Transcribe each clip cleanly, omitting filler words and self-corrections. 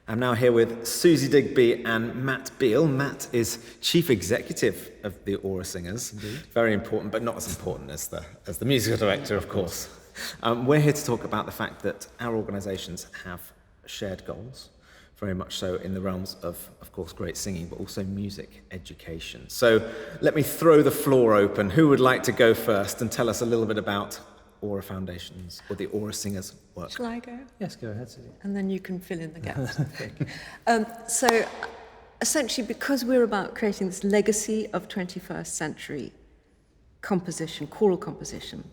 I'm now here with Suzi Digby and Matt Beale. Matt is Chief Executive of the ORA Singers. Indeed. Very important, but not as important as the musical director, of course. We're here to talk about the fact that our organisations have shared goals, very much so in the realms of course, great singing, but also music education. So let me throw the floor open. Who would like to go first and tell us a little bit about ORA Foundations or the ORA Singers work? Shall I go? Yes, go ahead, Suzi. And then you can fill in the gaps. So essentially, because we're about creating this legacy of 21st century composition, choral composition,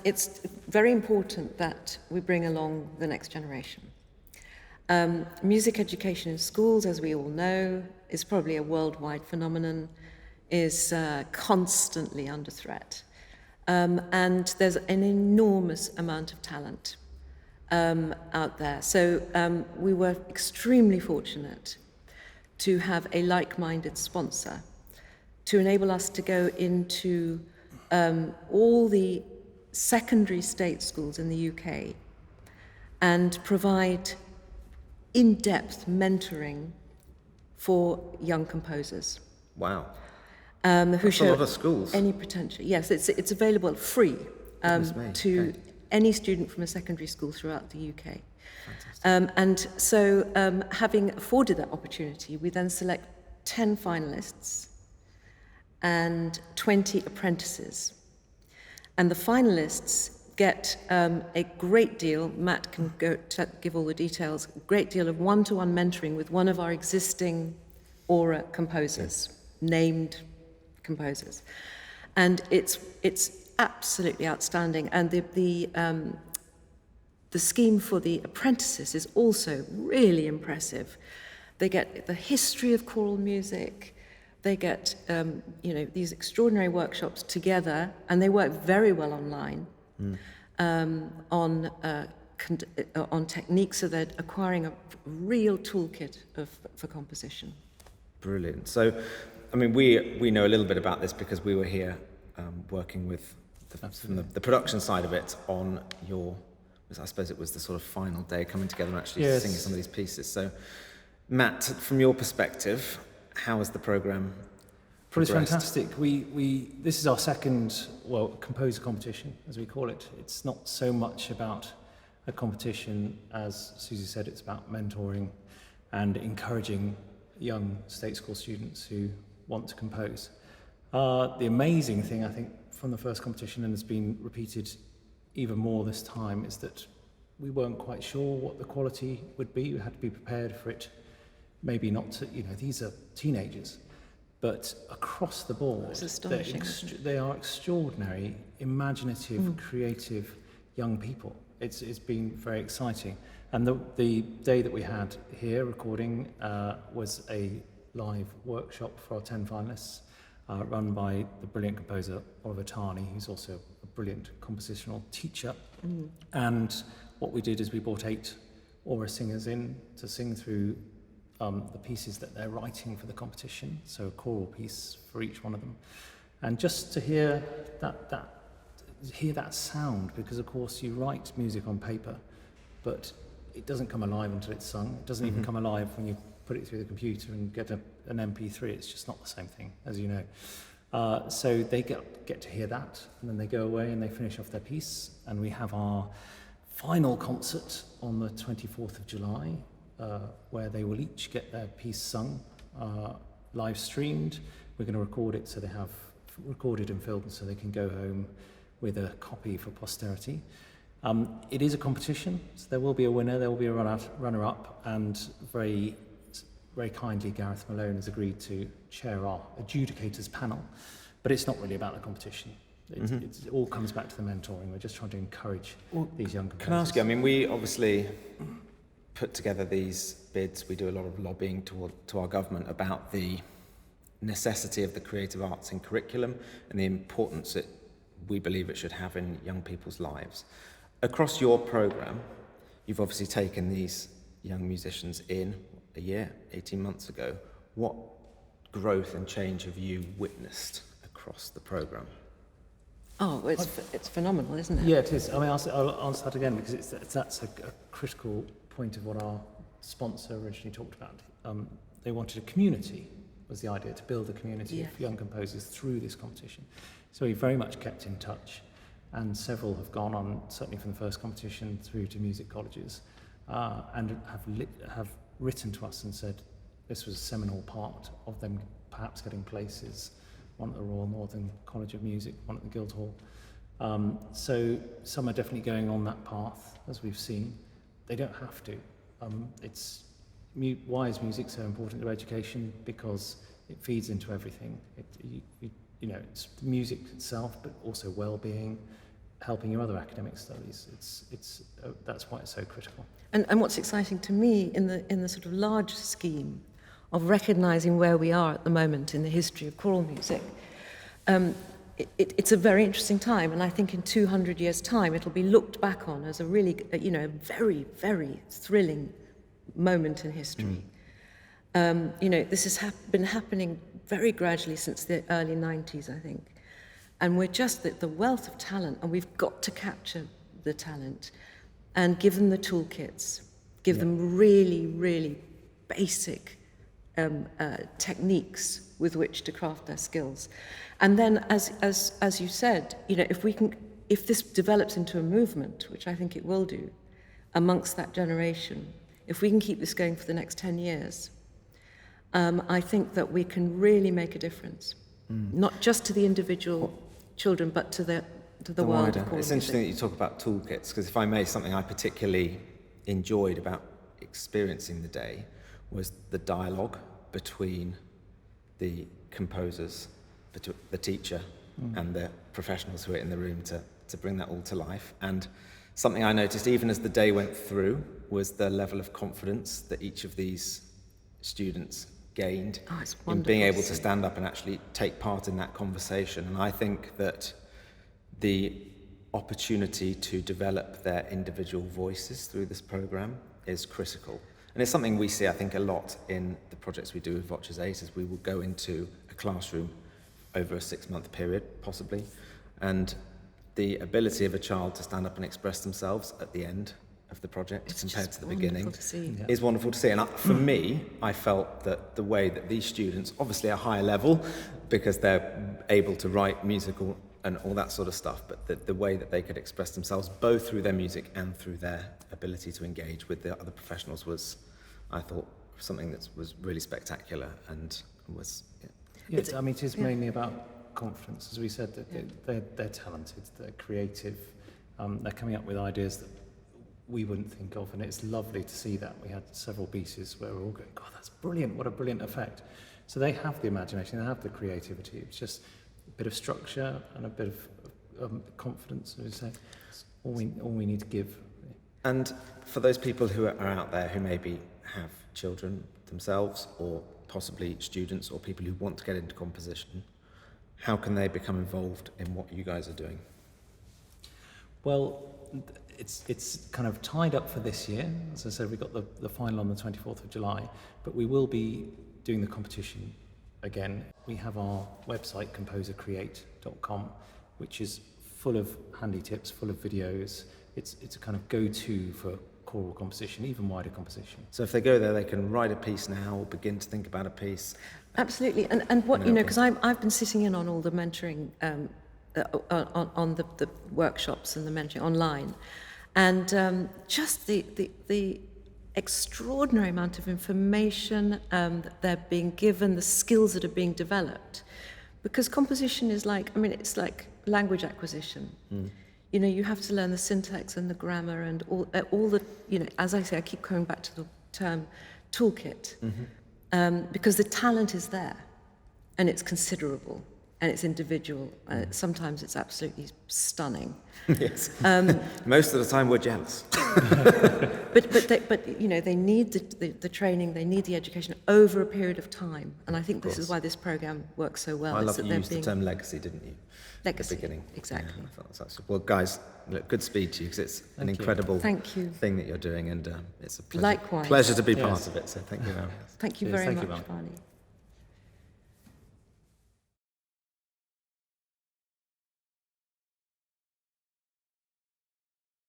it's very important that we bring along the next generation. Music education in schools, as we all know, is probably a worldwide phenomenon, is constantly under threat. And there's an enormous amount of talent out there. So we were extremely fortunate to have a like-minded sponsor to enable us to go into all the secondary state schools in the UK and provide in-depth mentoring for young composers. Wow. Who That's show a lot of schools. any potential. Yes, it's available free to any student from a secondary school throughout the UK. And so having afforded that opportunity, we then select 10 finalists and 20 apprentices. And the finalists get a great deal, Matt can go to give all the details, a great deal of one-to-one mentoring with one of our existing ORA composers, named composers, and it's absolutely outstanding. And the scheme for the apprentices is also really impressive. They get the history of choral music. They get these extraordinary workshops together, and they work very well online on techniques, so they're acquiring a real toolkit for composition. Brilliant. So, I mean, we know a little bit about this because we were here working with the production side of it on your, I suppose it was the sort of final day, coming together and actually singing some of these pieces. So, Matt, from your perspective, how has the programme progressed? Well, it's fantastic. This is our second, composer competition, as we call it. It's not so much about a competition, as Suzi said, it's about mentoring and encouraging young state school students who want to compose. The amazing thing, I think, from the first competition, and has been repeated even more this time, is that we weren't quite sure what the quality would be. We had to be prepared for it. Maybe not to, these are teenagers, but across the board, it's astonishing, they are extraordinary, imaginative, creative young people. It's been very exciting. And the day that we had here recording was a live workshop for our 10 finalists, run by the brilliant composer Oliver Tarney, who's also a brilliant compositional teacher. And what we did is we brought 8 ORA singers in to sing through the pieces that they're writing for the competition, so a choral piece for each one of them. And just to hear that sound, because of course you write music on paper, but it doesn't come alive until it's sung. It doesn't even come alive when you put it through the computer and get an MP3. It's just not the same thing, as you know. So they get to hear that, and then they go away and they finish off their piece. And we have our final concert on the 24th of July, where they will each get their piece sung, live streamed. We're going to record it, so they have recorded and filmed, so they can go home with a copy for posterity. It is a competition, so there will be a winner, there will be a runner-up, and very, very kindly Gareth Malone has agreed to chair our adjudicators panel. But it's not really about the competition. It all comes back to the mentoring. We're just trying to encourage these young composers. Can I ask you, I mean, we obviously put together these bids. We do a lot of lobbying to our government about the necessity of the creative arts in curriculum and the importance that we believe it should have in young people's lives. Across your programme, you've obviously taken these young musicians in a year, 18 months ago. What growth and change have you witnessed across the programme? Oh, it's phenomenal, isn't it? Yeah, it is. I mean, I'll answer that again, because that's a critical point of what our sponsor originally talked about, they wanted a community, was the idea, to build a community of young composers through this competition. So we very much kept in touch, and several have gone on, certainly from the first competition through to music colleges, and have written to us and said this was a seminal part of them perhaps getting places, one at the Royal Northern College of Music, one at the Guildhall. So some are definitely going on that path, as we've seen. They don't have to. Why is music so important to education? Because it feeds into everything. It's music itself, but also well-being, helping your other academic studies. That's why it's so critical. And what's exciting to me in the sort of large scheme of recognising where we are at the moment in the history of choral music, it's a very interesting time, and I think in 200 years' time it'll be looked back on as a really, very, very thrilling moment in history. This has been happening very gradually since the early 90s, I think. And we're just the wealth of talent, and we've got to capture the talent and give them the toolkits, give them really, really basic techniques with which to craft their skills. And then, as you said, if this develops into a movement, which I think it will do, amongst that generation, if we can keep this going for the next 10 years, I think that we can really make a difference, not just to the individual children, but to the world. It's interesting that you talk about toolkits, because if I may, something I particularly enjoyed about experiencing the day was the dialogue between the composers, the teacher, and the professionals who are in the room to bring that all to life. And something I noticed even as the day went through was the level of confidence that each of these students gained in being able to stand up and actually take part in that conversation. And I think that the opportunity to develop their individual voices through this program is critical. And it's something we see, I think, a lot in the projects we do with VOCES8's, is we will go into a classroom over a 6-month period, possibly, and the ability of a child to stand up and express themselves at the end of the project compared to the beginning is wonderful to see. And for me, I felt that the way that these students, obviously a higher level, because they're able to write musical and all that sort of stuff, but the way that they could express themselves both through their music and through their ability to engage with the other professionals was, I thought, something that was really spectacular and was... it is mainly about confidence, as we said, that they're talented, they're creative, they're coming up with ideas that we wouldn't think of, and it's lovely to see that. We had several pieces where we're all going, God, that's brilliant, what a brilliant effect. So they have the imagination, they have the creativity. It's just a bit of structure and a bit of confidence, as we say. It's all we need to give. And for those people who are out there who maybe have children themselves, or possibly students or people who want to get into composition, how can they become involved in what you guys are doing? Well, it's kind of tied up for this year. As I said, we got the final on the 24th of July, but we will be doing the competition again. We have our website, composercreate.com, which is full of handy tips, full of videos. It's a kind of go-to for choral composition, even wider composition. So if they go there, they can write a piece now, or begin to think about a piece. Absolutely, and what, because I've been sitting in on all the mentoring, on the workshops and the mentoring online, and just the extraordinary amount of information that they're being given, the skills that are being developed, because composition is it's like language acquisition. You have to learn the syntax and the grammar and all the, as I say, I keep coming back to the term toolkit, because the talent is there, and it's considerable, and it's individual. Sometimes it's absolutely stunning. Yes. Most of the time we're jealous. But they need the training, they need the education over a period of time, and I think this is why this program works so well. I love that you used the term legacy, didn't you? Legacy. At the beginning. Exactly. Yeah, I thought that's absolutely... Well, guys, look, good speed to you, because it's an incredible thing that you're doing, and it's a pleasure, Likewise. pleasure to be part of it. So thank you very much. Thank you very much, Barney.